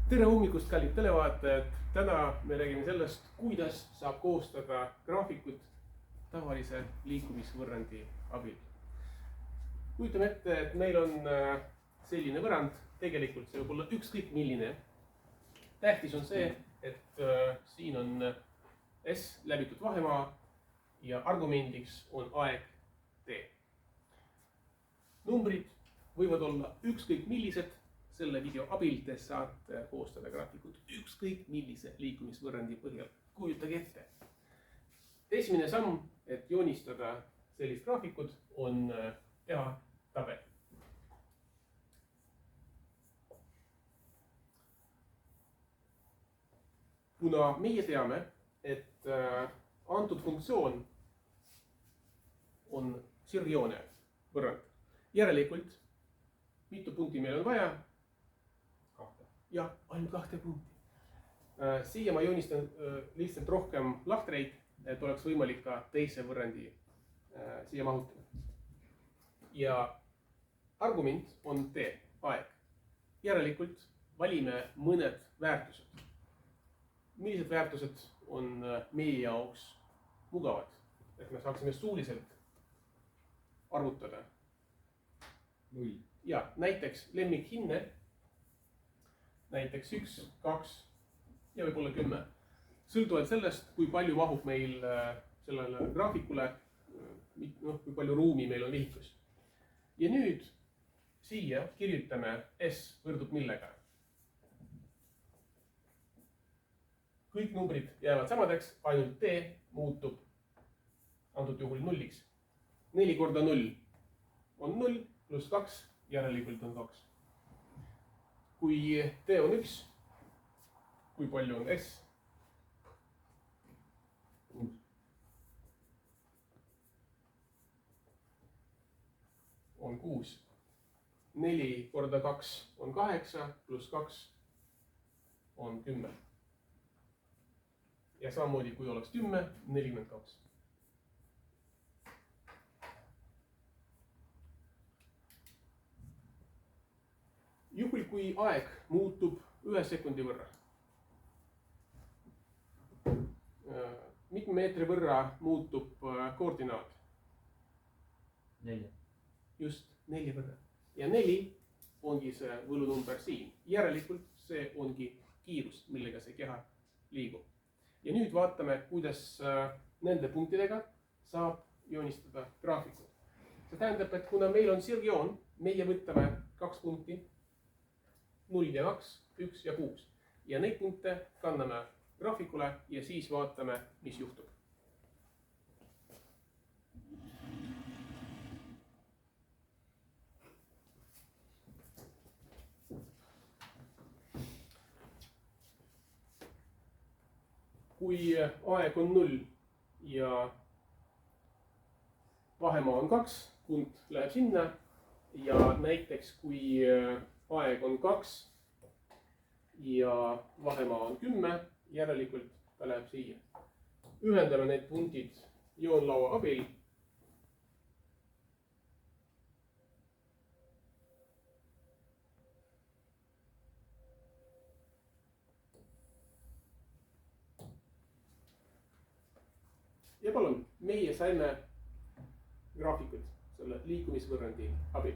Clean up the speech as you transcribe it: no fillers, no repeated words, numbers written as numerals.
Tere hommikust, kallid televaatajad! Täna me räägime sellest, kuidas saab koostada graafikut tavalise liikumisvõrrandi abil. Kujutame ette, et meil on selline võrrand, tegelikult see võib olla ükskõik milline. Tähtis on see, et siin on S läbitud vahemaa ja argumendiks on aeg T. Numbrid võivad olla ükskõik millised. Selle video abil te saate koostada graafikut ükskõik millise liikumisvõrrandi põhjal. Kujutage ette. Esimene samm, et joonistada sellist graafikut, on teha tabel. Kuna meie teame, et antud funktsioon on sirgjoone võrrand. Järelikult, mitu punkti meil on vaja? Jah, ainult 2 punkti. Siia ma joonistan lihtsalt rohkem lahtreid, et oleks võimalik ka teise võrrandi siia mahutada. Ja argument on T, aeg. Järelikult valime mõned väärtused. Millised väärtused on meie jaoks mugavad, et me saaksime suuliselt arvutada? 0. Ja näiteks lemmikhinne. Näiteks 1, 2 ja võib-olla 10. Sõltuvalt sellest, kui palju mahub meil sellele graafikule, kui palju ruumi meil on vihikus. Ja nüüd siia kirjutame S võrdub millega. Kõik numbrid jäävad samadeks, ainult T muutub antud juhul nulliks. 4 korda 0 on 0 pluss 2, järelikult on 2. Kui T on 1, kui palju on S? 6. On 6. 4 korda 2 on 8, pluss 2 on 10. Ja samamoodi, kui oleks 10, 42. Juhul, kui aeg muutub 1 sekundi võrra. Mitme meetri võrra muutub koordinaat? 4. Just 4 võrra. Ja 4 ongi see võlunumber siin. Järelikult see ongi kiirus, millega see keha liigub. Ja nüüd vaatame, kuidas nende punktidega saab joonistada graafikut. See tähendab, et kuna meil on sirgjoon, meie võtame 2 punkti. 0 ja 2, 1 ja 6. Ja neid punkte kanname graafikule ja siis vaatame, mis juhtub. Kui aeg on 0 ja vahemaa on 2, punkt läheb sinna ja näiteks kui aeg on 2 ja vahemaa on 10, järelikult ta läheb siia. Ühendame need punktid joonlaua abil. Ja palun, meie saime graafikut selle liikumisvõrrandi abil.